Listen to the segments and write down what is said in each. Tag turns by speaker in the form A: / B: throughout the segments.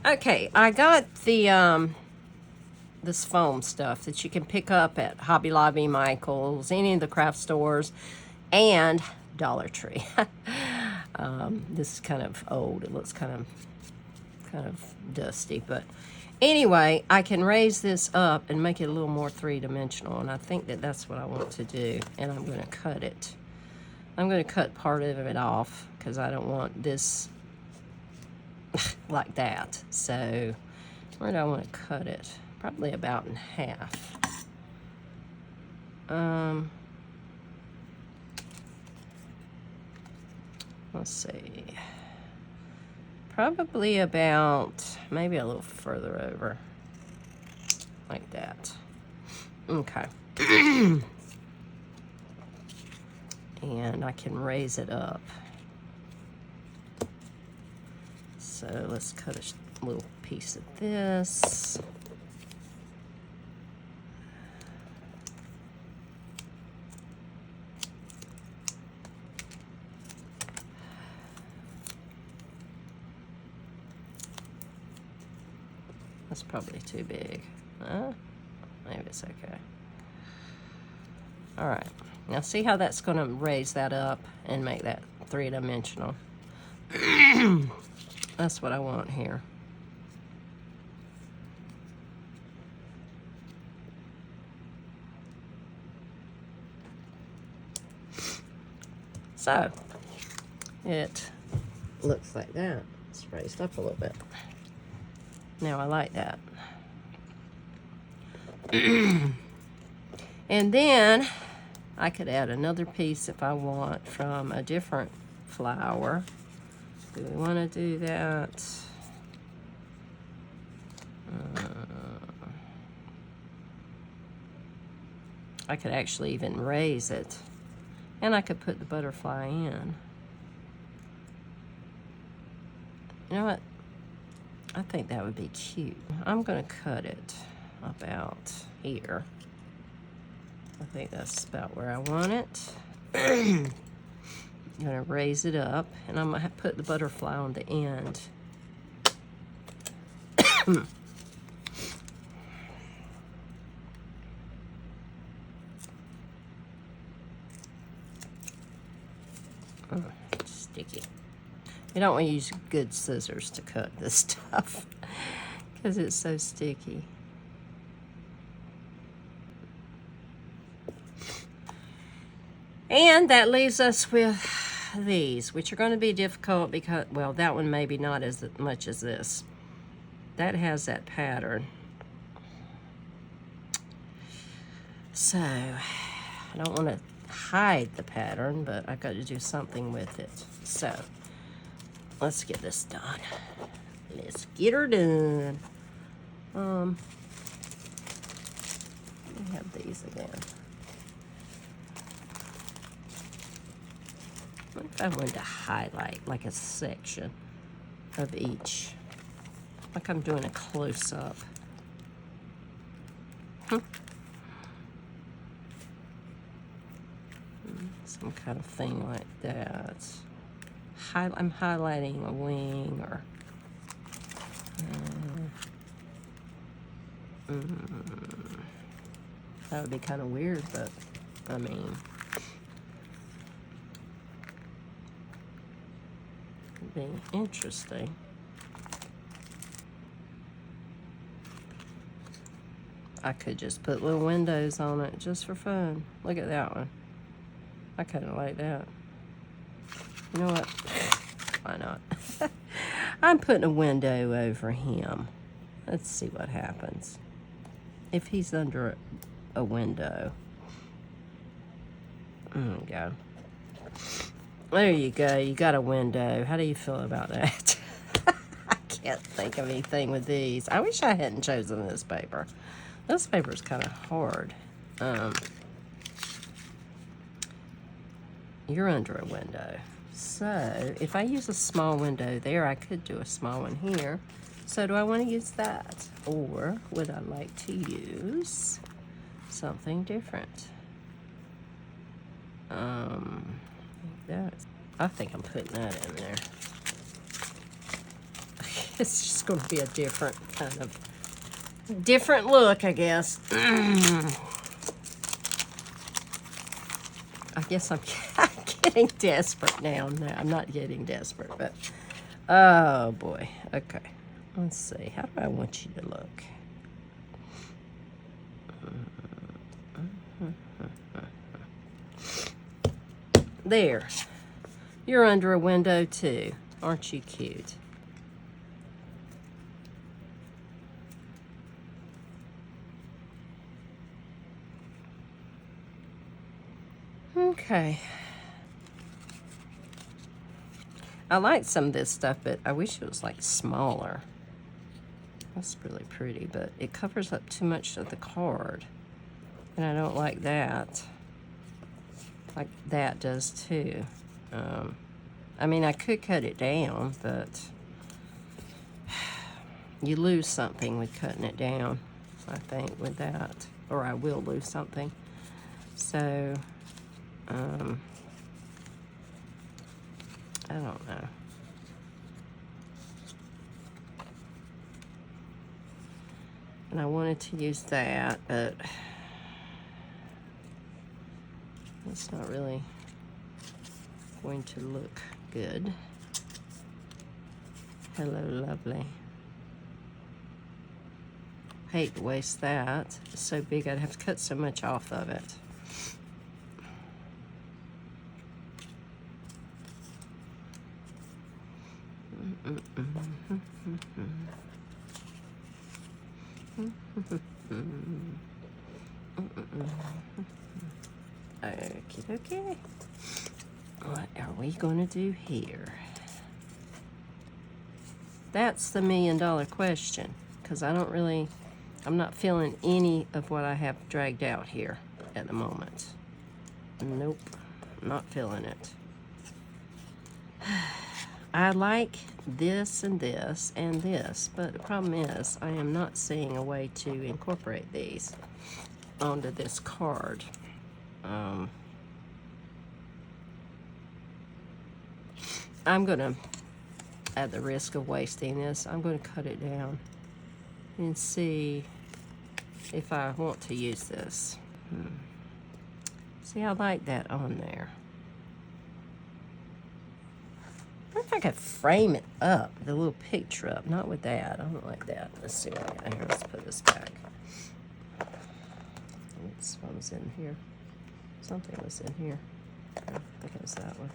A: Okay, I got the this foam stuff that you can pick up at Hobby Lobby, Michael's, any of the craft stores, and Dollar Tree. This is kind of old. It looks kind of dusty, but anyway, I can raise this up and make it a little more three-dimensional, and I think that that's what I want to do, and I'm going to cut it. I'm going to cut part of it off because I don't want this like that. So where do I want to cut it? Probably about in half. Let's see. Probably about, maybe a little further over. Like that. Okay. And I can raise it up. So let's cut a little piece of this. That's probably too big. Maybe it's okay. All right. Now see how that's going to raise that up and make that three-dimensional. That's what I want here. So it looks like that. It's raised up a little bit. Now I like that. And then I could add another piece if I want from a different flower. Do we want to do that? I could actually even raise it. And I could put the butterfly in. You know what? I think that would be cute. I'm going to cut it about here. I think that's about where I want it. I'm going to raise it up, and I'm going to put the butterfly on the end. Sticky. You don't want to use good scissors to cut this stuff because it's so sticky. And that leaves us with these, which are going to be difficult because, well, that one maybe not as much as this. That has that pattern. So, I don't want to hide the pattern, but I've got to do something with it. So, let's get this done. Let's get her done. We have these again. What if I wanted to highlight like a section of each? Like I'm doing a close-up. Some kind of thing like that. I'm highlighting a wing or... that would be kind of weird, but I mean... it'd be interesting. I could just put little windows on it just for fun. Look at that one. I kind of like that. You know what? Why not? I'm putting a window over him. Let's see what happens. If he's under a window. There you go. There you go. You got a window. How do you feel about that? I can't think of anything with these. I wish I hadn't chosen this paper. This paper is kind of hard. You're under a window. So if I use a small window there, I could do a small one here. So do I want to use that? Or would I like to use something different? I think I'm putting that in there. It's just going to be a different look, I guess. I guess I'm getting desperate now. No, I'm not getting desperate, but oh boy. Okay, let's see. How do I want you to look? There. You're under a window too. Aren't you cute? Okay. I like some of this stuff, but I wish it was like smaller. That's really pretty, but it covers up too much of the card. And I don't like that. Like that does too. I mean, I could cut it down, but you lose something with cutting it down, I think, with that. Or I will lose something. So, I don't know. And I wanted to use that, but it's not really going to look good. Hello, lovely. Hate to waste that. It's so big, I'd have to cut so much off of it. Okay. What are we going to do here? That's the $1 million question, because I'm not feeling any of what I have dragged out here at the moment. Nope, not feeling it. I like this and this and this, but the problem is I am not seeing a way to incorporate these onto this card. I'm going to, at the risk of wasting this, I'm going to cut it down and see if I want to use this. See, I like that on there. I wonder if I could frame it up, the little picture up. Not with that. I don't like that. Let's see what I got here. Let's put this back. This one was in here. Something was in here. I think it was that one.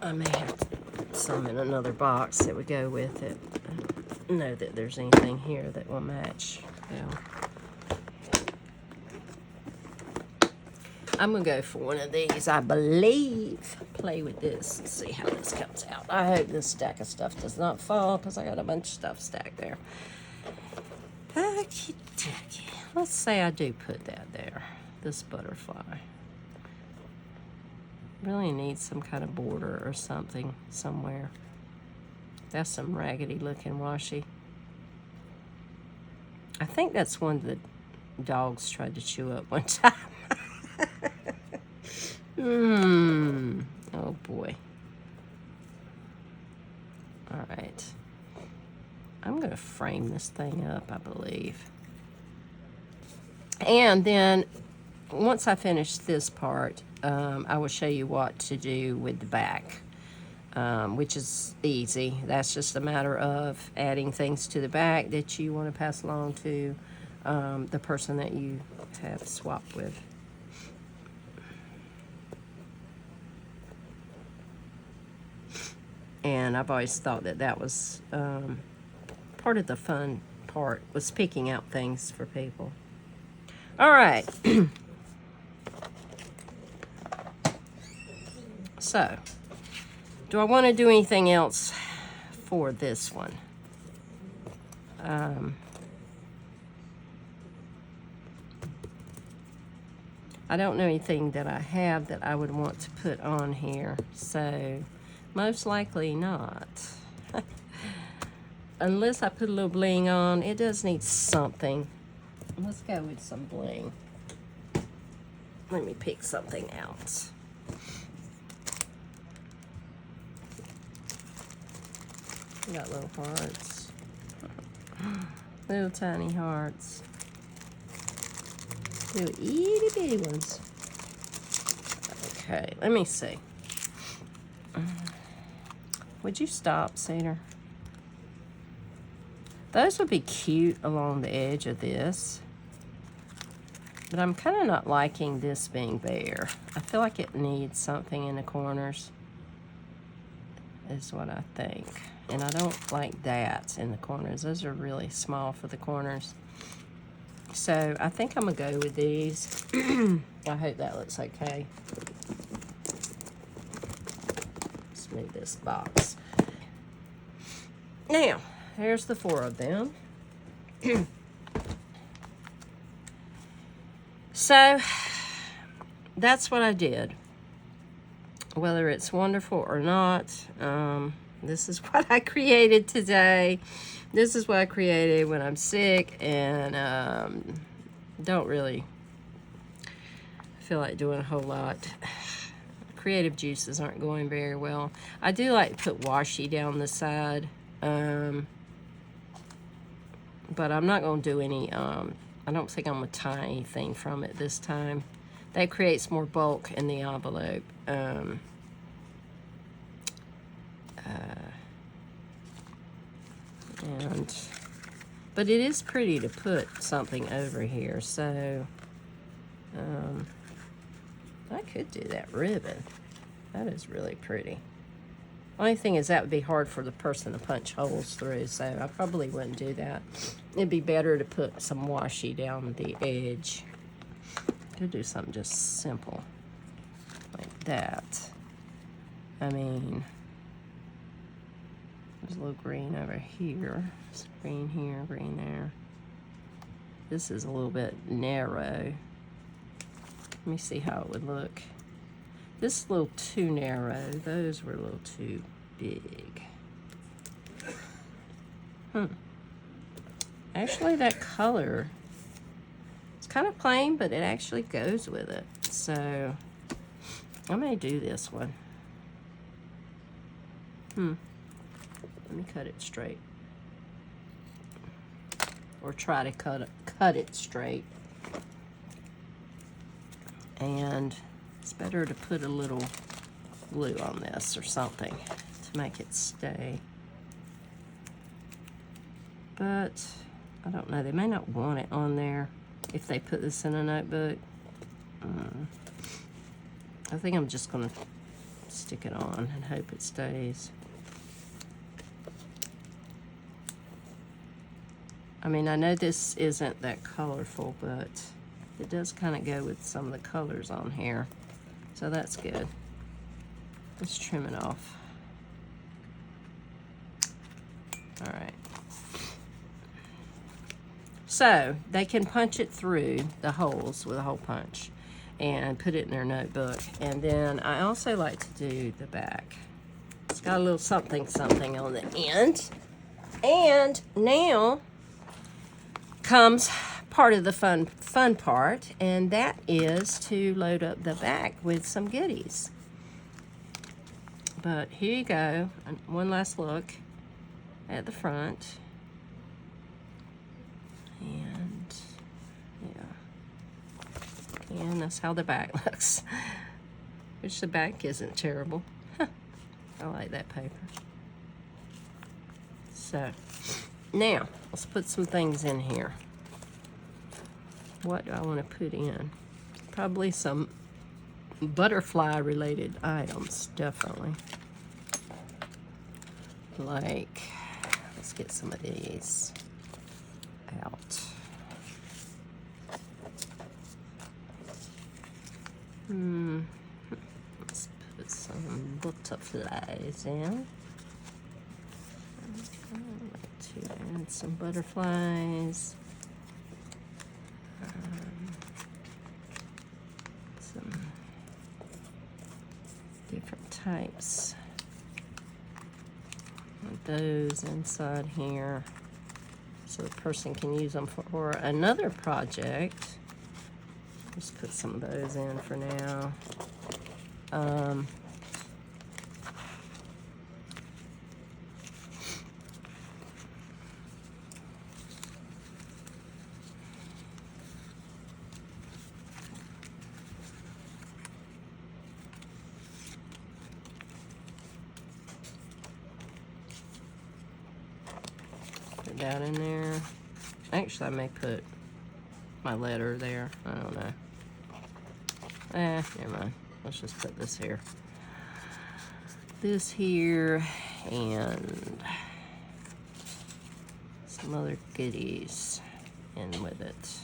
A: I may have some in another box that would go with it. I don't know that there's anything here that will match. Well, I'm going to go for one of these, I believe. Play with this and see how this comes out. I hope this stack of stuff does not fall, because I got a bunch of stuff stacked there. Okie dokie. Let's say I do put that there, this butterfly. Really needs some kind of border or something somewhere. That's some raggedy looking washi. I think that's one the dogs tried to chew up one time. Oh boy. All right. I'm gonna frame this thing up, I believe. And then once I finish this part, I will show you what to do with the back, which is easy. That's just a matter of adding things to the back that you want to pass along to the person that you have swapped with. And I've always thought that that was part of the fun part, was picking out things for people. All right. So, do I want to do anything else for this one? I don't know anything that I have that I would want to put on here, so most likely not. Unless I put a little bling on, it does need something. Let's go with some bling. Let me pick something out. We got little hearts. Little tiny hearts. Little itty bitty ones. Okay, let me see. Would you stop, Cedar? Those would be cute along the edge of this. But I'm kind of not liking this being bare. I feel like it needs something in the corners, is what I think. And I don't like that in the corners. Those are really small for the corners. So I think I'm gonna go with these. I hope that looks okay. Let's move this box. Now, here's the 4 of them. So, that's what I did. Whether it's wonderful or not, this is what I created today. This is what I created when I'm sick and don't really feel like doing a whole lot. Creative juices aren't going very well. I do like to put washi down the side, but I'm not going to do any, I don't think I'm going to tie anything from it this time. That creates more bulk in the envelope. But it is pretty to put something over here, so I could do that ribbon. That is really pretty. Only thing is that would be hard for the person to punch holes through, so I probably wouldn't do that. It'd be better to put some washi down the edge. Could do something just simple like that. I mean, there's a little green over here. There's green here, green there. This is a little bit narrow. Let me see how it would look. This is a little too narrow. Those were a little too big. Actually, that color, it's kind of plain, but it actually goes with it. So, I may do this one. Let me cut it straight. Or try to cut it straight. And it's better to put a little glue on this or something to make it stay. But I don't know, they may not want it on there if they put this in a notebook. I think I'm just gonna stick it on and hope it stays. I mean, I know this isn't that colorful, but it does kind of go with some of the colors on here. So that's good. Let's trim it off. All right. So they can punch it through the holes with a hole punch and put it in their notebook. And then I also like to do the back. It's got a little something something on the end. And now comes part of the fun part, and that is to load up the back with some goodies. But here you go, one last look at the front. And yeah, and that's how the back looks. Which the back isn't terrible. I like that paper. So now let's put some things in here. What do I want to put in? Probably some butterfly related items, definitely. Like, let's get some of these out. Let's put some butterflies in. I'd like to add some butterflies. Some different types of those inside here so the person can use them for another project. Just put some of those in for now. out in there. Actually, I may put my letter there. I don't know. Never mind. Let's just put this here. This here, and some other goodies in with it.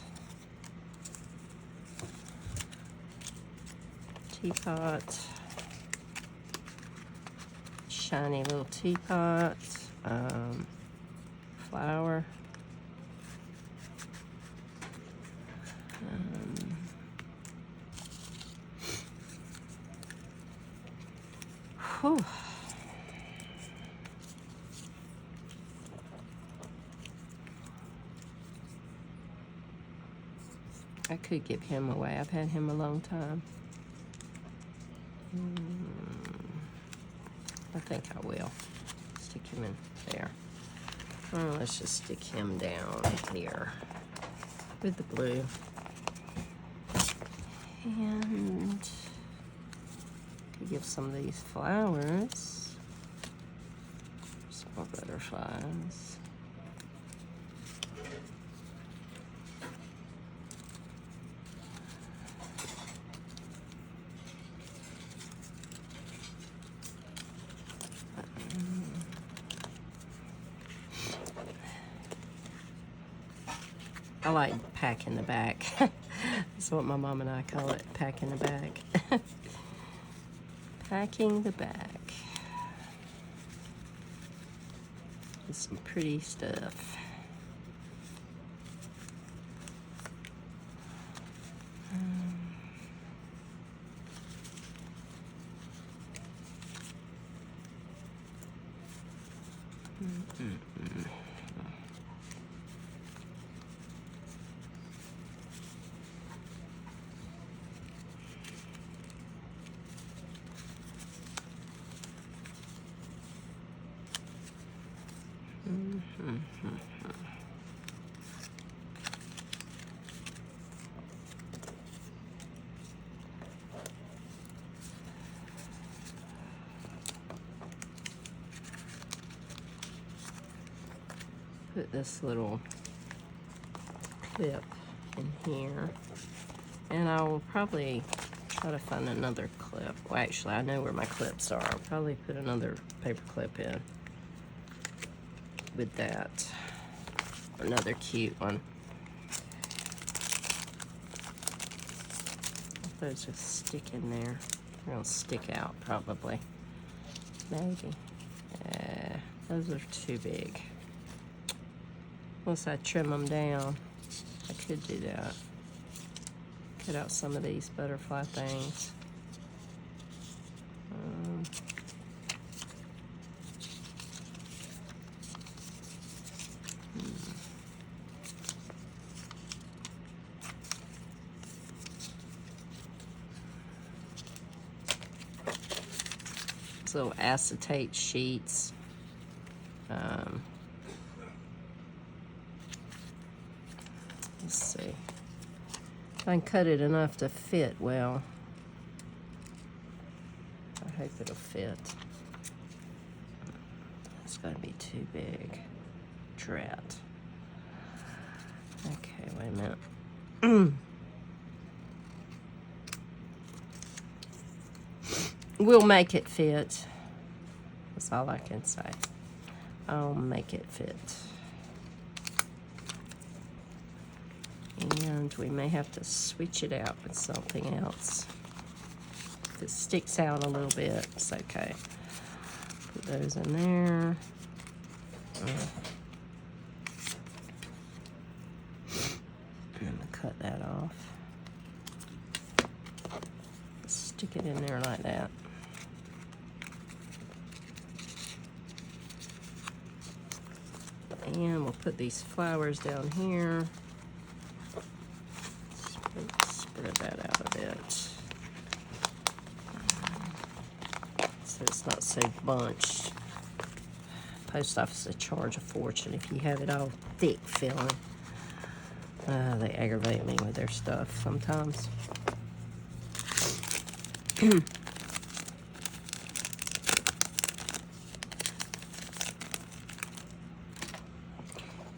A: Teapot. Shiny little teapot. Flower. Whew. I could give him away. I've had him a long time. I think I will. Stick him in there. Oh, let's just stick him down here with the blue. And give some of these flowers some more butterflies. I like pack in the back. That's what my mom and I call it, pack in the back. Packing the back. With some pretty stuff. Put this little clip in here, and I will probably try to find another clip. Well, actually, I know where my clips are. I'll probably put another paper clip in with that. Another cute one. Those just stick in there. They're gonna stick out probably. Maybe. Those are too big. Once I trim them down, I could do that. Cut out some of these butterfly things. So acetate sheets. Let's see. If I can cut it enough to fit well. I hope it'll fit. It's gonna be too big. Drat. Okay, wait a minute. We'll make it fit. That's all I can say. I'll make it fit. And we may have to switch it out with something else. If it sticks out a little bit, it's okay. Put those in there. And cut that off. Stick it in there like that. And we'll put these flowers down here. Spread that out a bit. So it's not so bunched. Post office will charge a fortune if you have it all thick filling. They aggravate me with their stuff sometimes.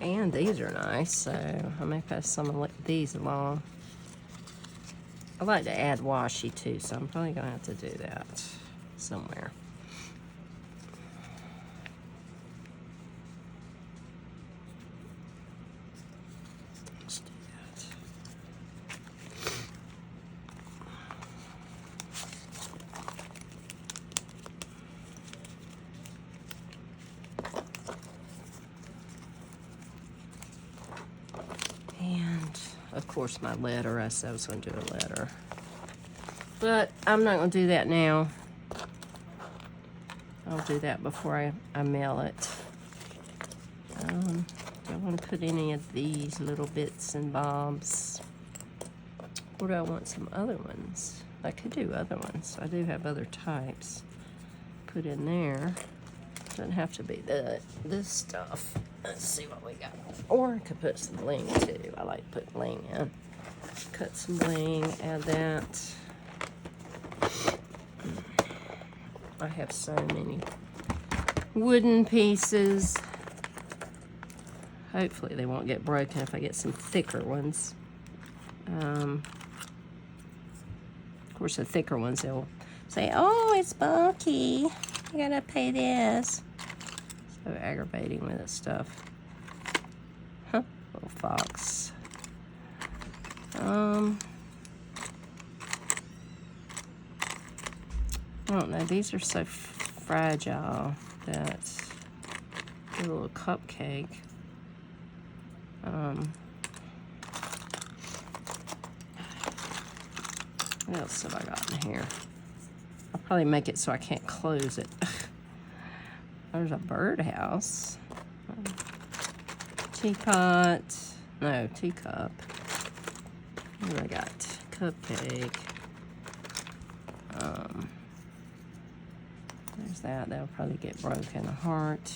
A: And these are nice, so I may pass some of these along. I like to add washi too, so I'm probably gonna have to do that somewhere. Let's do that. And of course my letter, I said I was gonna do a letter. But I'm not gonna do that now. I'll do that before I mail it. Do I want to put any of these little bits and bobs? Or do I want some other ones? I could do other ones. I do have other types. Put in there. Doesn't have to be this stuff. Let's see what we got. Or I could put some bling too. I like to put bling in. Cut some bling, add that. I have so many wooden pieces. Hopefully they won't get broken if I get some thicker ones. Of course, the thicker ones, they'll say, oh, it's bulky. I gotta pay this. So aggravating with this stuff. Huh, little fox. I don't know, these are so fragile that a little cupcake. What else have I got in here? I'll probably make it so I can't close it. There's a birdhouse. Teapot. No, teacup. What do I got? Cupcake. There's that. That'll probably get broken. A heart.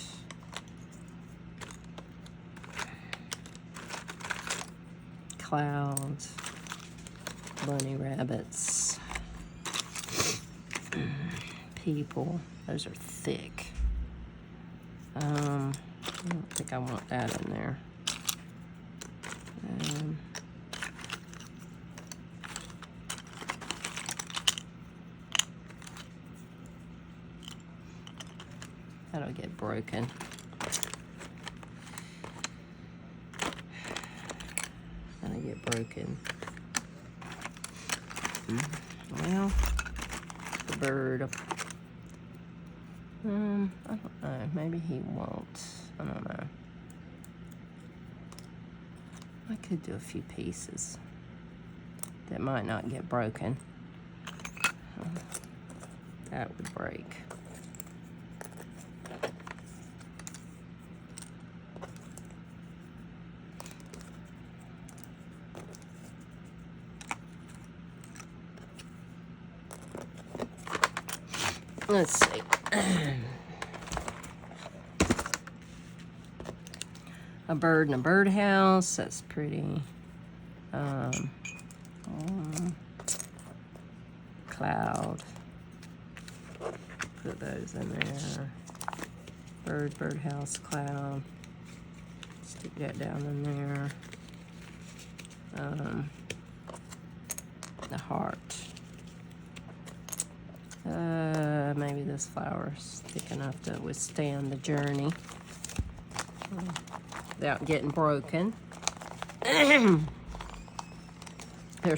A: Clouds. Bunny rabbits. People. Those are thick. I don't think I want that in there. That'll get broken. That'll get broken. Well, the bird. I don't know. Maybe he won't. I don't know. I could do a few pieces that might not get broken. That would break. Let's see. A bird in a birdhouse. That's pretty. Cloud. Put those in there. Birdhouse, cloud. Stick that down in there. The heart. Maybe this flower's thick enough to withstand the journey without getting broken. They're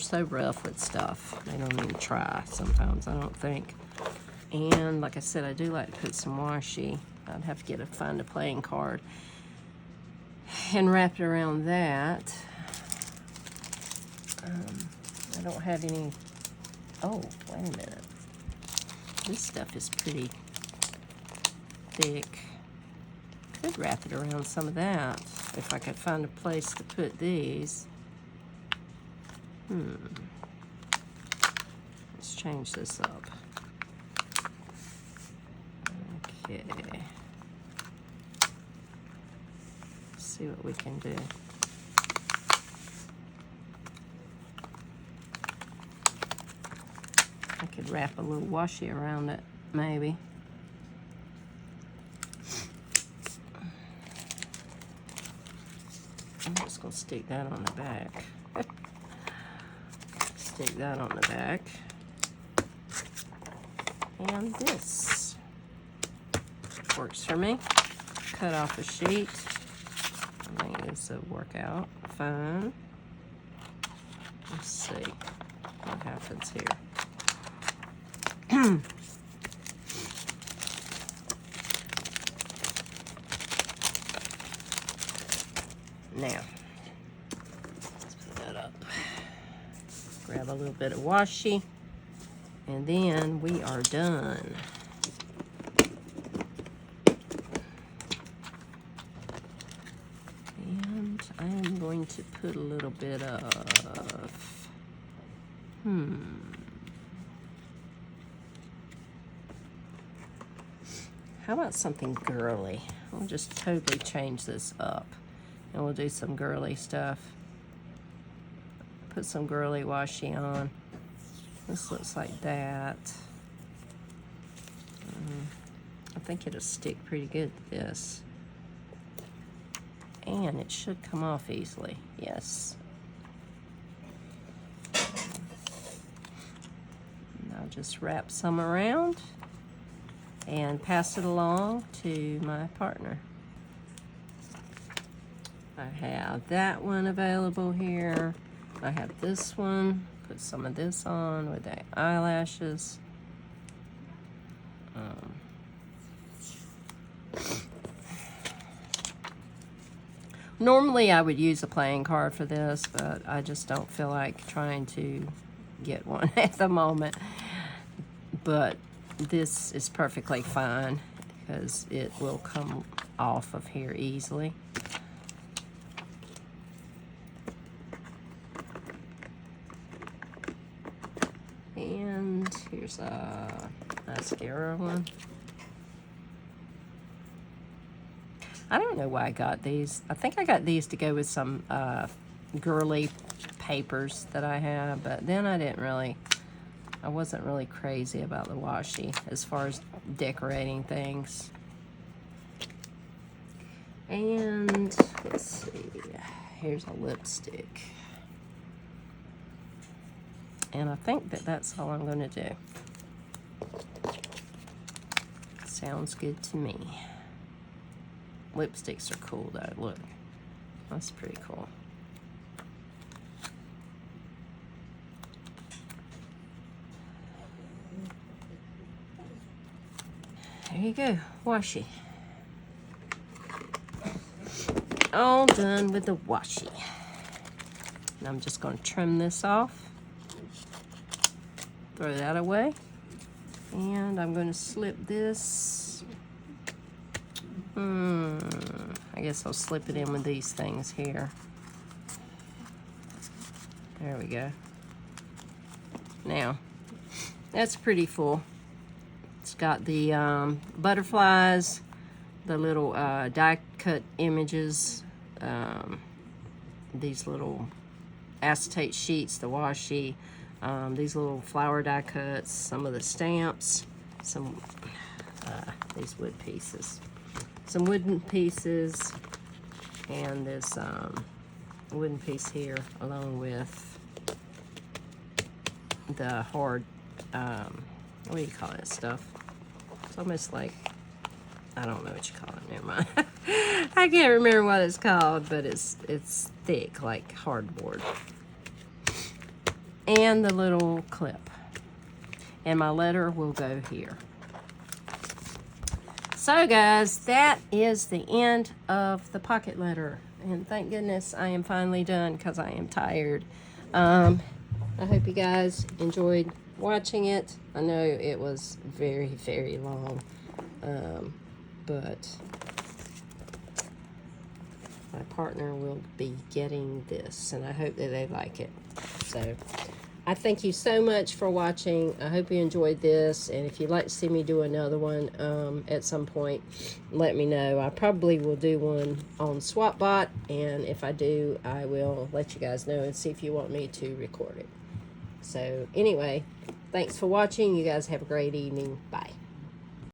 A: so rough with stuff. They don't even try sometimes, I don't think. And like I said, I do like to put some washi. I'd have to find a playing card and wrap it around that. I don't have any. Oh, wait a minute. This stuff is pretty thick. Could wrap it around some of that if I could find a place to put these. Let's change this up. Okay. Let's see what we can do. I could wrap a little washi around it, maybe. I'm just going to stick that on the back. Stick that on the back. And this works for me. Cut off a sheet. I think this will work out fine. Let's see what happens here. Now, let's put that up. Grab a little bit of washi, and then we are done. And I am going to put a little bit of, how about something girly? I'll just totally change this up. And we'll do some girly stuff. Put some girly washi on. This looks like that. I think it'll stick pretty good to this. And it should come off easily. Yes. And I'll just wrap some around and pass it along to my partner. I have that one available here. I have this one. Put some of this on with the eyelashes. Normally I would use a playing card for this, but I just don't feel like trying to get one at the moment. But this is perfectly fine because it will come off of here easily. And here's a mascara one. I don't know why I got these. I think I got these to go with some girly papers that I have, but then I wasn't really crazy about the washi as far as decorating things. And let's see, here's a lipstick. And I think that that's all I'm going to do. Sounds good to me. Lipsticks are cool though, look. That's pretty cool. There you go, washi. All done with the washi. And I'm just going to trim this off. Throw that away. And I'm going to slip this. I guess I'll slip it in with these things here. There we go. Now, that's pretty full. It's got the butterflies, the little die cut images, these little acetate sheets, the washi, these little flower die cuts, some of the stamps, some these wood pieces, some wooden pieces, and this wooden piece here, along with the hard, what do you call that stuff? It's almost like, I don't know what you call it, never mind. I can't remember what it's called, but it's thick, like hardboard. And the little clip. And my letter will go here. So guys, that is the end of the pocket letter. And thank goodness I am finally done because I am tired. I hope you guys enjoyed watching it. I know it was very, very long. But my partner will be getting this, and I hope that they like it. So I thank you so much for watching. I hope you enjoyed this, and if you'd like to see me do another one at some point, let me know. I probably will do one on Swapbot, and if I do, I will let you guys know and see if you want me to record it. So anyway, thanks for watching. You guys have a great evening. Bye.